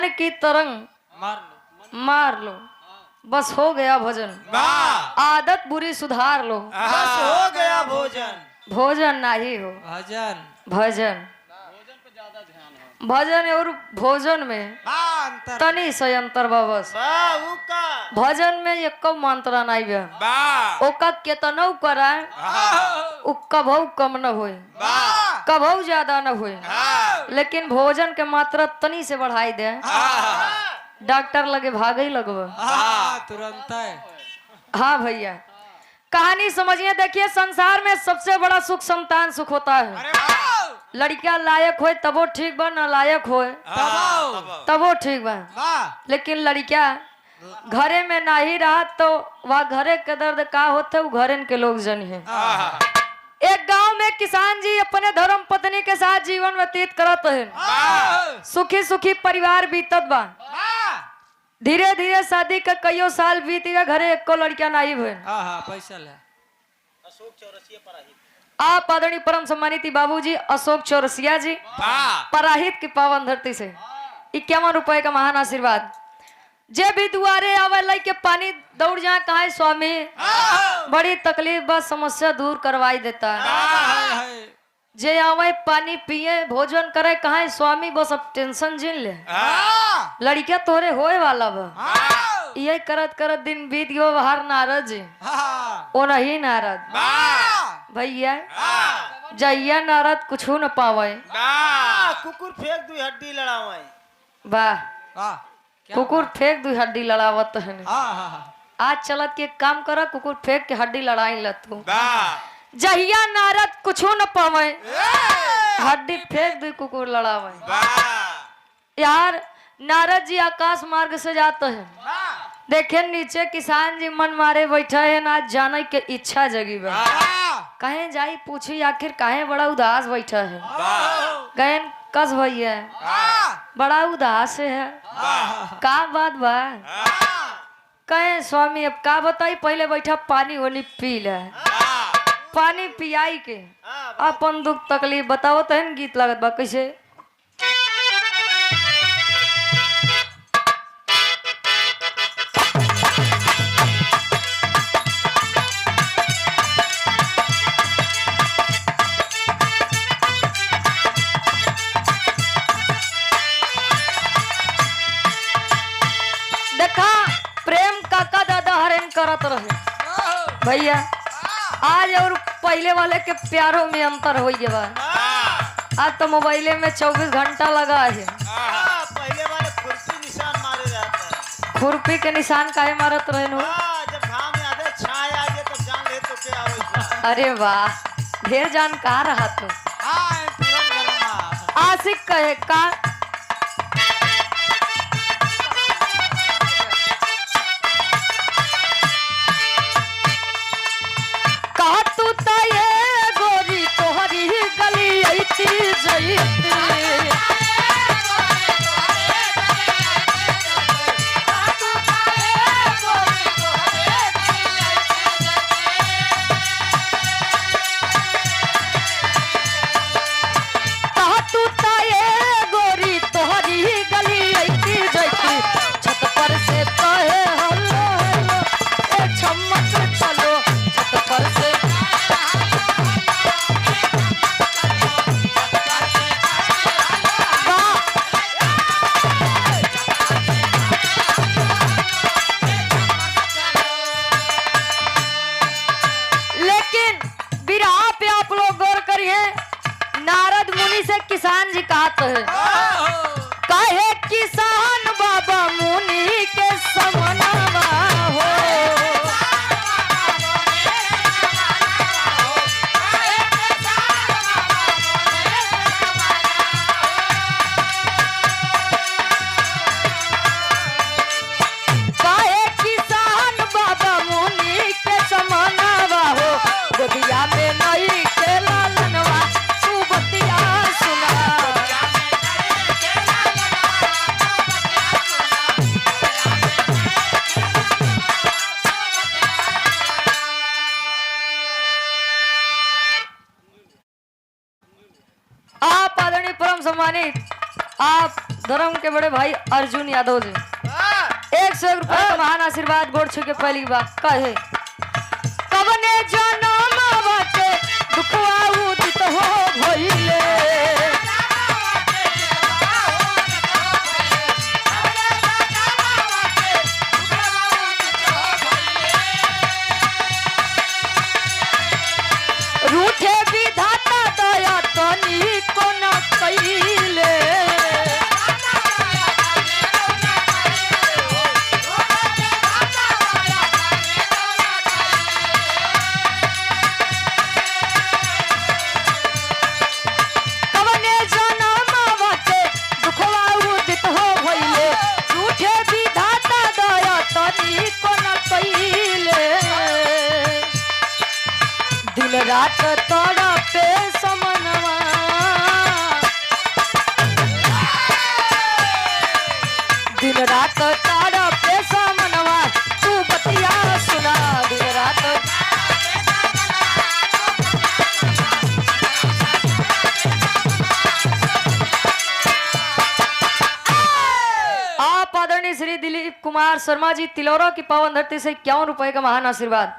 की तरंग मार लो बस हो गया भोजन। आदत बुरी सुधार लो बस हो गया भोजन। भोजन नहीं हो भजन भजन। भजन और भोजन में तनी से अंतर बा बस। भजन में एक मंत्र नहीं बा ओका केतनो कराए उ कभू कम न होए कभू ज्यादा न होए। लेकिन भोजन के मात्रा तनी से बढ़ाई दे डॉक्टर लगे भागे ही लगवा तुरंत है। हाँ भैया कहानी समझिए। देखिए संसार में सबसे बड़ा सुख संतान सुख होता है। लड़का लायक होए तबो ठीक बा ना लायक होए तबो ठीक बा। लेकिन लड़का घरे में ना ही रहा तो वह घरे के दर्द का होते वो घरे के लोग जन है। एक गांव में किसान जी अपने धर्म पत्नी के साथ जीवन व्यतीत करत है। सुखी सुखी परिवार बीतत बा। धीरे धीरे शादी का कईयों साल बीत गया घरे एको लड़का नहीं हुए। पैसा ले आप आदरणीय परम सम्मानित बाबूजी अशोक चौरसिया जी पराहित की पावन धरती से 51 रुपए का महान आशीर्वाद। जे भी दुआरे आवे लाई के पानी दौड़ जाए कहा स्वामी बड़ी तकलीफ बस समस्या दूर करवाई देता है। जे आवे पानी पिए भोजन करे कहा स्वामी बस अब टेंशन जिन ले। लड़किया तोरे होए वाला बा यही करत करत दिन बीत गयो। बाहर नारद जी ओ नहीं नारद भैया जैया नारद कुछ न पावे कुकुर फेंक दू हड्डी लड़ावे। वाह कुकुर फेंक दू हड्डी लड़ावत है। आज चलत के काम कर कुकुर फेंक के हड्डी लड़ाई ल तू। जहिया नारद कुछ न पावे हड्डी फेंक दू कुकुर लड़ावे। यार नारद जी आकाश मार्ग से जाते हैं। देखे नीचे किसान जी मन मारे बैठे है ना जाने के इच्छा जगी बा। कहे जाई पूछी आखिर काहे बड़ा उदास बैठा है। गयन कस भैया बड़ा उदास है का बात बा। कहे स्वामी अब का बताई पहले बैठा पानी होनी पी ले। पानी पियाई के अपन दुख तकलीफ बताओ तो गीत लागत बा कैसे। देखा प्रेम काका दादा हरण करत रहे भैया। आज और पहले वाले के प्यारों में अंतर हो गया। आज तो मोबाइले में 24 घंटा लगा है। पहले वाले खुरपी निशान मारे जाते हैं। खुरपी के निशान काहे मारत रहे नो। जब घाम में आधे छाए आ गए तब जान ले तो क्या होगा। अरे वाह ढेर जान कहा रहा तो आशिक कहे का किसान जी कहते हैं कहे किसान बाबा मुनि के समनवा हो। कहे किसान बाबा मुनि के समनवा हो। गोदिया में नहीं के लालनवा तू बतिया सुना। आप आदरणीय परम सम्मानित आप धर्म के बड़े भाई अर्जुन यादव जी 101 रुपए का महान आशीर्वाद गोड़ छू के पहली बात कहे कवने जनम बाटे दुखवा उदित हो भइले रूठे विधाता दया तनी को न कइले कवने जनम बाटे दुखवा उदित हो भइले रूठे विधाता दया तनी को न कइले दिन रात तोड़ा पे समनवा दिन रात तारा पे समनवा तू बतिया सुना दिन रात आप आदरणीय श्री दिलीप कुमार शर्मा जी तिलौरा की पावन धरती से 51 रुपए का महान आशीर्वाद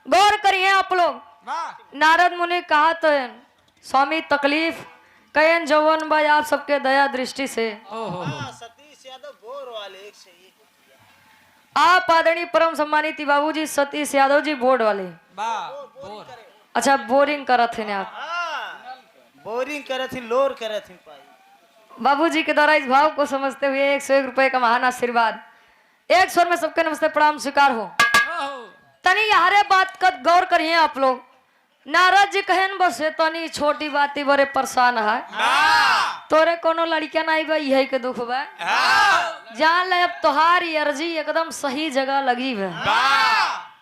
गौर करिए आप लोग नारद मुनि कहा तो स्वामी तकलीफ कयन जवन भाई आप सबके दया दृष्टि से सतीश यादव बोर वाले एक से एक आप आदरणीय परम सम्मानित बाबूजी सतीश यादव जी बोर्ड वाले अच्छा बोरिंग करत थे आप बोरिंग करे थी लोर करे थी पाई बाबूजी के द्वारा इस भाव को समझते हुए 101 रुपए का महान आशीर्वाद एक स्वर में सबके नमस्ते प्रणाम स्वीकार हो तनी यारे बात का गौर करिए आप लोग नारद जी कहन बस तनी छोटी बाती बड़े परेशान है तोरे कोनो लड़किया नहीं बा यही के दुख बा जान ले अब तोहारी अर्जी एकदम सही जगह लगी है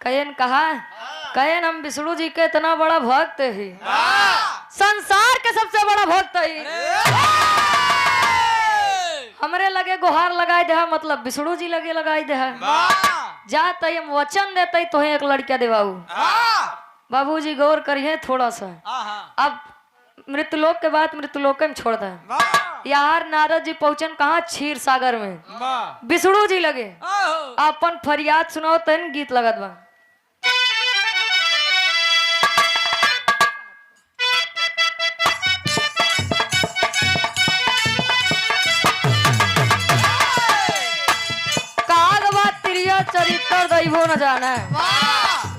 कहन कहा कहन हम विष्णु जी के इतना बड़ा भक्त है संसार के सबसे बड़ा भक्त है हमरे लगे गुहार लगाई दे मतलब विष्णु जी लगे लगाई दे जाते हम वचन देते तो एक लड़किया देवाऊ बाबूजी गौर करिए थोड़ा सा अब मृतलोक के बाद मृतलोक में छोड़ दे यार नारद जी पहुंचन कहा क्षीर सागर में विष्णु जी लगे अपन फरियाद सुनाओ तन गीत लगत बा चरित्र दैवो न जाना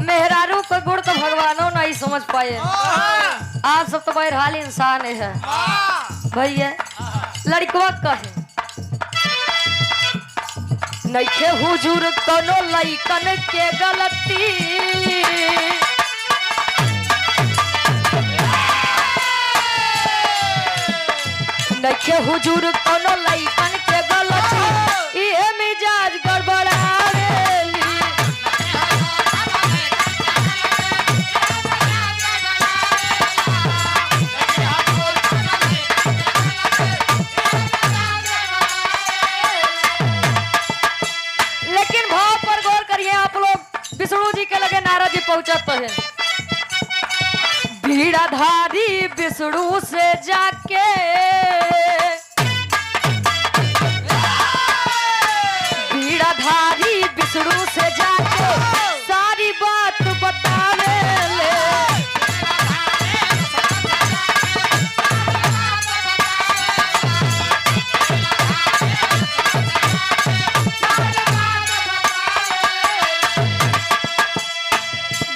मेहरारू का गुण तो भगवानों नहीं समझ पाए आप सब तो बहरहाल इंसान है भैया लड़कवा कहे नइखे हुजूर कोनो लइकन के गलती नइखे हुजूर कोनो लइकन के गलती ये मिजाज गड़बड़ावेली लेकिन भाव पर गौर करिए आप लोग विष्णु जी के लगे नारद जी पहुंचते हैं बीड़ाधारी विष्णु से जाके बीड़ाधारी विष्णु से जाके सारी बात बतावे ले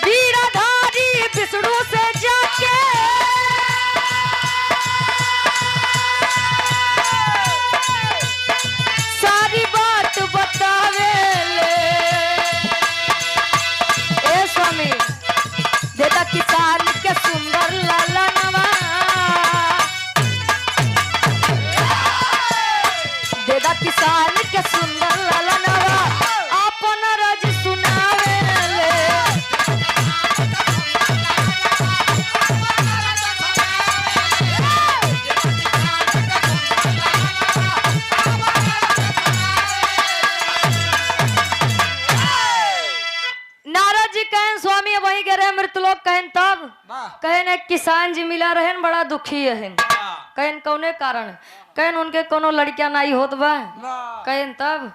बीड़ाधारी विष्णु से जाके सारी बात बतावे ले ए स्वामी देता किसान के सुंदर लालनवा देता किसान के सुंदर लालनवा अपन रज सुनावे ले नारद जी कहें स्वामी वही गिरे मृत लोग कहन तब कहन एक किसान जी मिला रहन बड़ा दुखी है कहन कौने कारण कहन उनके कोनो लड़कियां नहीं होत बा कहन तब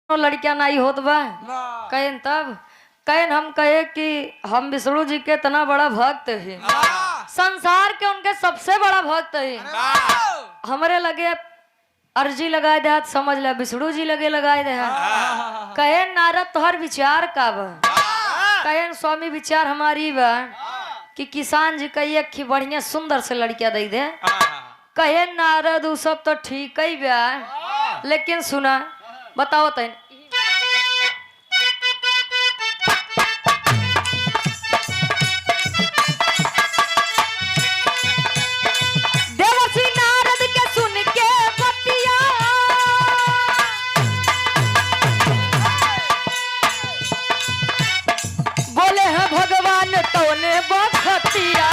कोनो लड़कियां नहीं होत बा कहन तब कहन हम कहे कि हम विष्णु जी के इतना बड़ा भक्त है संसार के उनके सबसे बड़ा भक्त है हमारे लगे अर्जी लगाए दे हाथ समझ ले विष्णु जी लगे लगाए दे हाथ कहन नारद तोहर विचार का बा कहन स्वामी विचार हमारी बा कि किसान जी कहिए कि बढ़िया सुंदर से लड़कियां दे दे कहे नारद उ सब तो ठीक ही बा लेकिन सुना बताओ तैन देवर्षि नारद के सुन के बतिया बोले हैं भगवान तोने बखतिया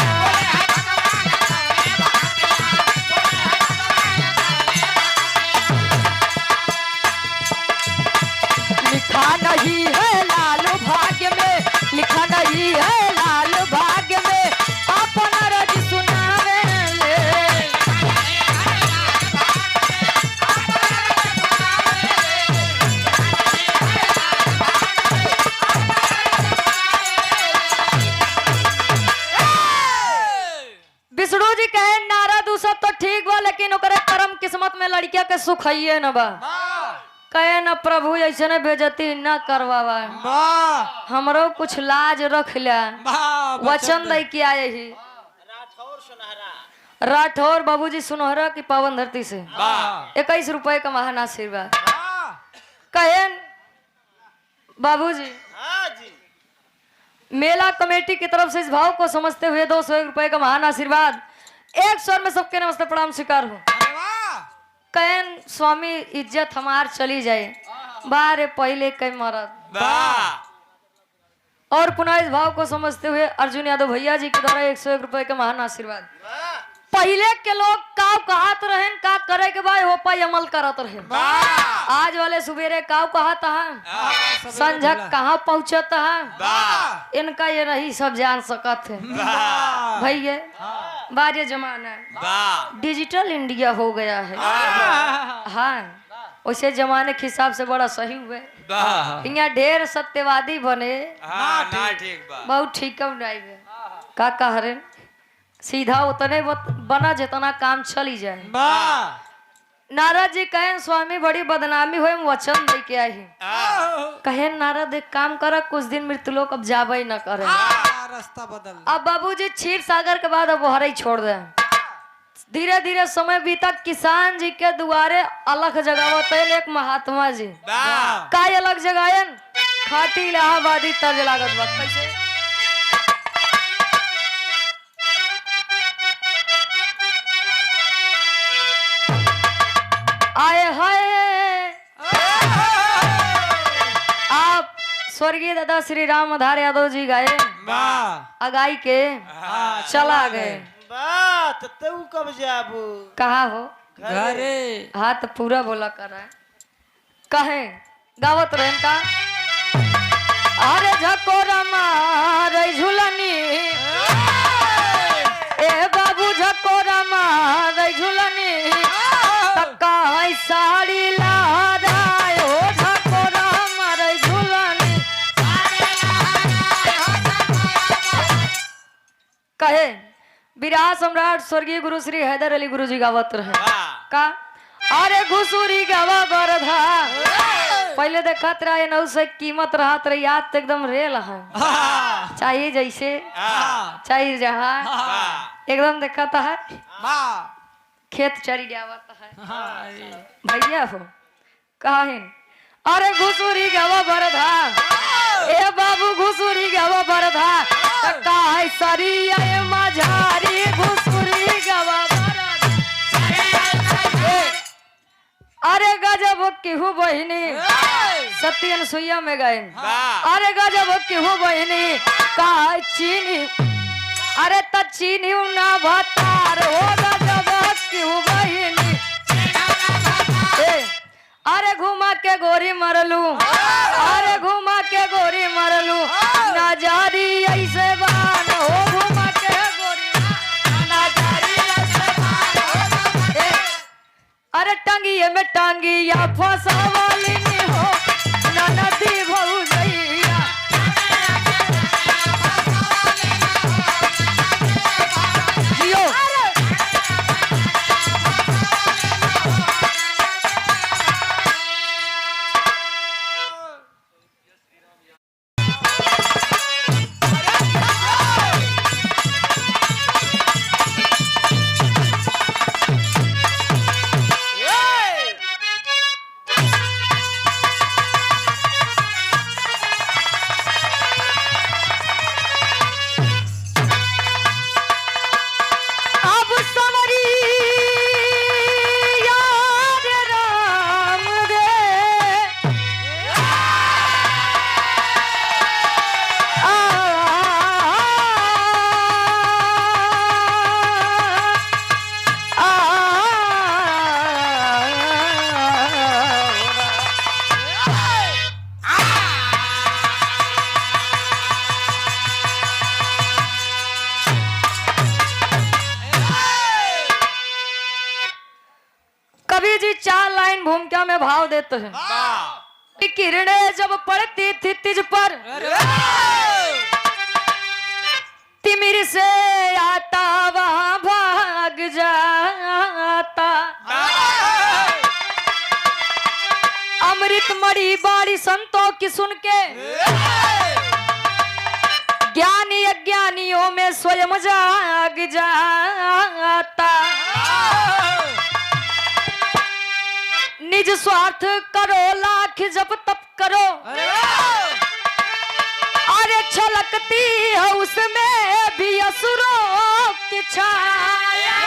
लिखा नहीं है लाल भाग्य में लिखा नहीं है लाल भाग्य में अपन रज सुनावे ले विष्णु जी कहे नारद उ सब तो ठीक बा लेकिन ओकरे कर्म किस्मत में लड़किया के सुख है न बा कहे न प्रभु ऐसे न भेजती न करवावा हमरो कुछ लाज रख ला वचन दे के आए ही राठौर सुनहरा राठौर बाबूजी सुनहरा की पावन धरती से 21 रुपए का महान आशीर्वाद कहे बाबूजी हाँ जी मेला कमेटी की तरफ से इस भाव को समझते हुए 201 रुपए का महान आशीर्वाद एक स्वर में सबके नमस्ते प्रणाम स्वीकार हो कहन स्वामी इज्जत हमार चली जाए बारे पहले कई मरद और पुनः इस भाव को समझते हुए अर्जुन यादव भैया जी के द्वारा 101 रुपए का महान आशीर्वाद पहले के लोग काव कहत रहें का करे के बाद हो पाई अमल करत रहे आज वाले सुबेरे काव कहत है संझक कहाँ पहुँचत है इनका ये नहीं सब जान सकत है भैया बारे जमाना डिजिटल इंडिया हो गया है हाँ वैसे जमाने के हिसाब से बड़ा सही हुए यहाँ ढेर सत्यवादी बने बहुत ठीक का कह रहे सीधा उतने बना जितना काम चली जाए नारद जी कहें स्वामी बड़ी बदनामी हुए वचन दे के आई कहे नारद एक काम कर कुछ दिन मृत्यु लोग अब जाबे न करे रास्ता बदल अब बाबूजी क्षीर सागर के बाद अब हर ही छोड़ दे धीरे धीरे समय बीता किसान जी के दुआरे अलग जगावत एक महात्मा जी का अलग जगायन खाटी इलाहाबादी तर्ज लागत बा कैसे आए हाय आप स्वर्गीय दादा श्री राम आधार यादव जी गाए अगाई के चला गए बात तू कब जाबू कहा हो घरे हाँ तो पूरा बोला कर रहा है कहे गावत रहन का अरे झकोरा मारे झुलनी ए बाबू झकोरा मारे झुलनी तक्का है साड़ी लहराए हो झकोरा मारे झुलनी कहे विराट सम्राट स्वर्गीय गुरु श्री हैदर अली गुरु जी गावत रहे का अरे घुसूरी गावा बरधा पहले देखत रहे नौ से कीमत रहत रही याद तो एकदम रेल है चाहिए जैसे चाहिए जहाँ एकदम देखता है खेत चरी जावत है भैया हो कहिन अरे घुसूरी गावा बरधा ए बाबू घुसूरी गावा बरधा का है सरिया मझारी घुसूरी गावा अरे गजब केहू बहिनी सत्यन सुइया में गए अरे गजब केहू बहिनी का चीनी अरे त चीनी ना भतार हो गजब केहू बहिनी अरे घुमा के गोरी मरलू, अरे घुमा के गोरी मरलू, ना जारी ऐसे बान हो घुमा के गोरी, ना जारी ऐसे बान हो। अरे टंगिए में टांगिया फसावाली हो, ना नदी भौजैया। जियो कवि जी 4 लाइन भूमिका में भाव देते हैं। कि किरणें जब पड़ती थी तिज पर, तिमिर से आता वहां भाग जाता। अमृत मणि बाड़ी संतों की सुन के, ज्ञानी अज्ञानियों में स्वयं जाग जाता। निज स्वार्थ करो लाख जब तप करो, अरे छलकती है उसमें भी असुरों की छाया।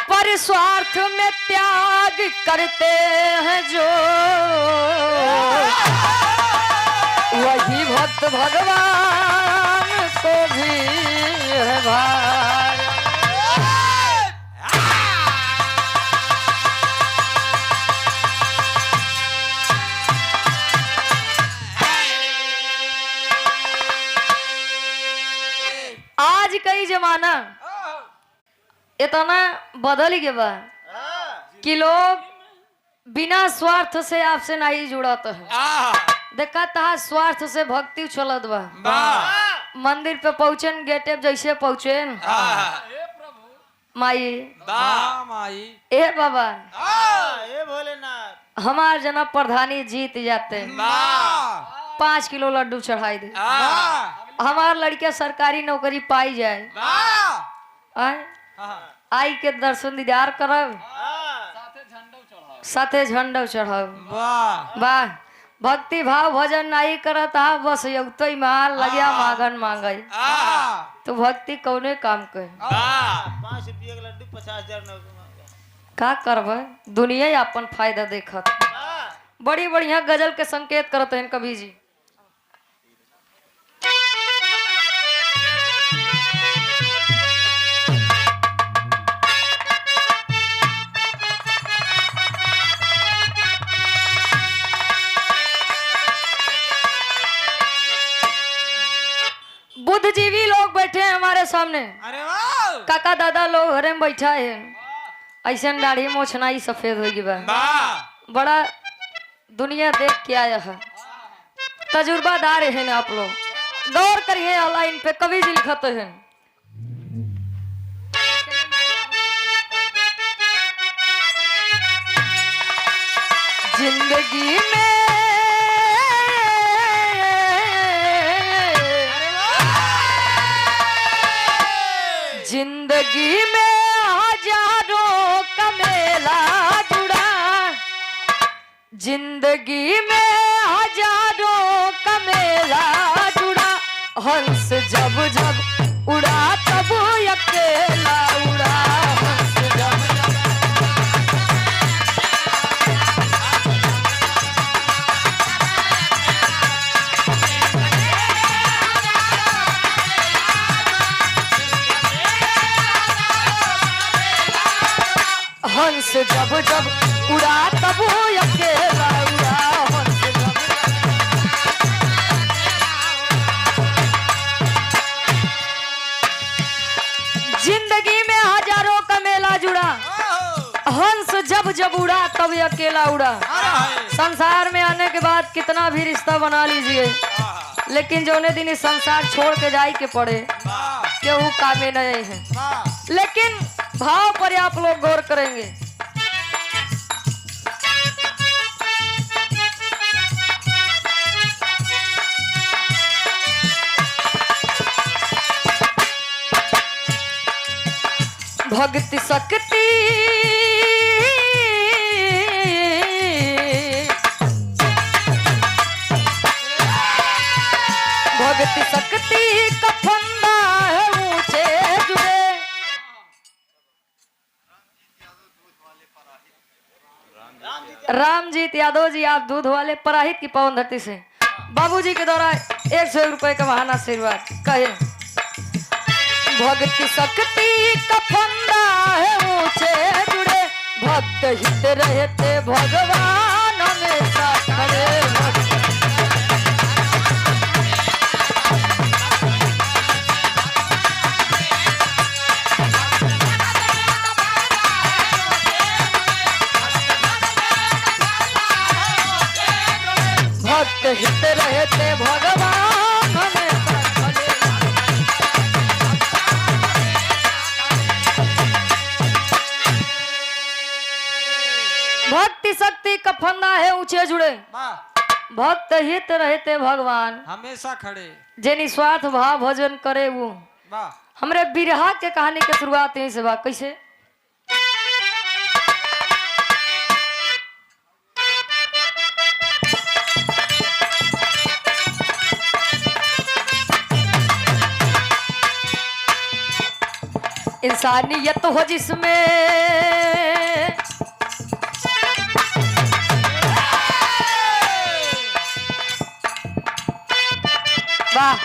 पर स्वार्थ में त्याग करते हैं जो, वही भक्त भगवान को भी है भाई। आज कई जमाना इतना बदल गया बा कि लोग बिना स्वार्थ से आपसे नहीं जुड़त है। देखा था स्वार्थ से भक्ति चलत बा। मंदिर पे पहुंचन गेटे जैसे पहुंचे माई माई ए बाबा ए भोलेनाथ हमार जना प्रधानी जीत जाते 5 किलो लड्डू चढ़ाई दे। हमार लड़कियां सरकारी नौकरी पाई जाए, आई के दर्शन दीदार करब, साथे झंडा चढ़ाब। वाह भक्ति भाव भजन नहीं करता बस युक्तो माल लगिया मांगन मांगे तो भक्ति कौने काम के 5 रुपये का लड्डू 50,000 का करब। दुनिया अपन फायदा देखत बड़ी बढ़िया गजल के संकेत करते हैं कवि जी। बुद्धिजीवी लोग बैठे हैं हमारे सामने। अरे वाह काका दादा लोग घरे में बैठा है, ऐसे दाढ़ी मोछनाई सफेद होगी बा। बड़ा दुनिया देख के आया है, तजुर्बादार है ना आप लोग। गौर करिए लाइन पे कवि जी लिखते हैं। जिंदगी में जिंदगी में हजारों का मेला जुड़ा, जिंदगी में हजारों का मेला जुड़ा। हंस जब जब उड़ा तब अकेला उड़ा। हंस जब जब हंस जब जब उड़ा तब वो अकेला उड़ा हंस जब जिंदगी में हजारों का मेला जुड़ा, हंस जब जब उड़ा तब अकेला उड़ा। संसार में आने के बाद कितना भी रिश्ता बना लीजिए, लेकिन जो दिन इस संसार छोड़ के जाए के पड़े केहू कामे नहीं है। लेकिन भाव पर आप लोग गौर करेंगे। भक्ति शक्ति भक्ति शक्ति का फंदा है ऊंचे जुड़े। रामजीत यादव जी, आप दूध वाले पराहित की पवन धरती से बाबूजी के द्वारा 100 रुपए का महाना आशीर्वाद कहे। भक्ति शक्ति का फंदा है ऊंचे जुड़े, भक्त हित रहते भगवान हमेशा खड़े। भक्त हित रहते भगवान हमेशा खड़े। भक्ति शक्ति का फंदा है ऊंचे जुड़े, भक्त हित रहते भगवान हमेशा खड़े। जे निस्वार्थ भाव भजन करे वो। हमरे बिरहा के कहानी के शुरुआत यहीं से बा। कैसे? इंसानियत हो जिसमें, वाह,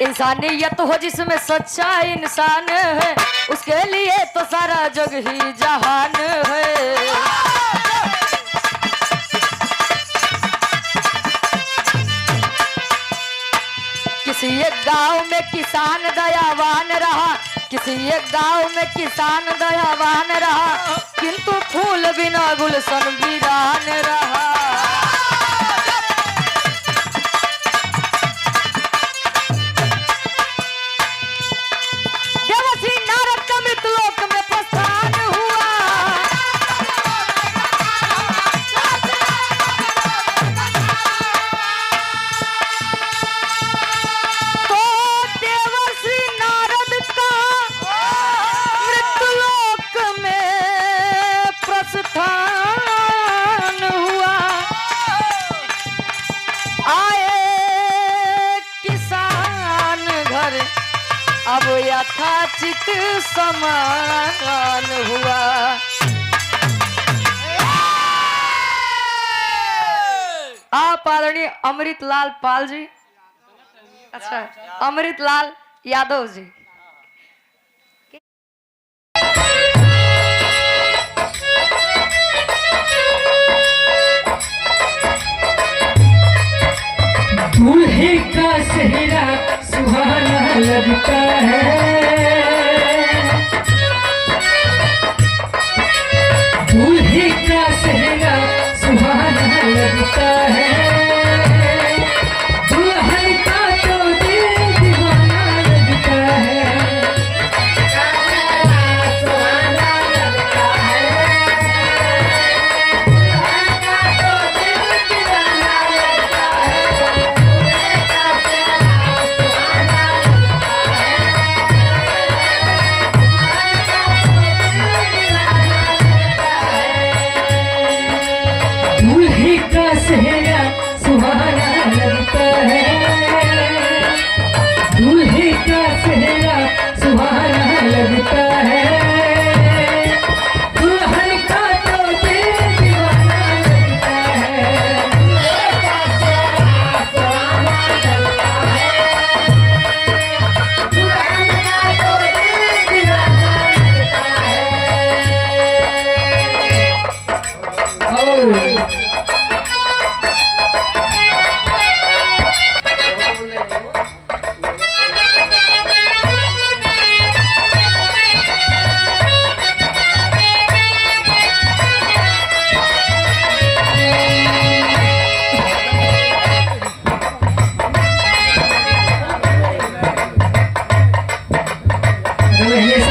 इंसानियत हो जिसमें सच्चा इंसान है, उसके लिए तो सारा जग ही जहान है। किसी एक गांव में किसान दयावान रहा, किसी एक गांव में किसान दयावान रहा, किंतु फूल बिना गुलशन वीरान रहा। देवर्षि नारद का मृतलोक में प्रस्थान हुआ, अब यथाचित समान हुआ। आप आदरणीय अमृतलाल पाल जी, अच्छा अमृतलाल यादव जी, दूल्हे का सेहरा सुहाना लगता है, दूल्हे का सेहरा सुहाना लगता है, दुल्हन का तो दिल दीवाना लगता है, सुहाना लगता है, दुल्हन का तो दिल दीवाना लगता है। रहिए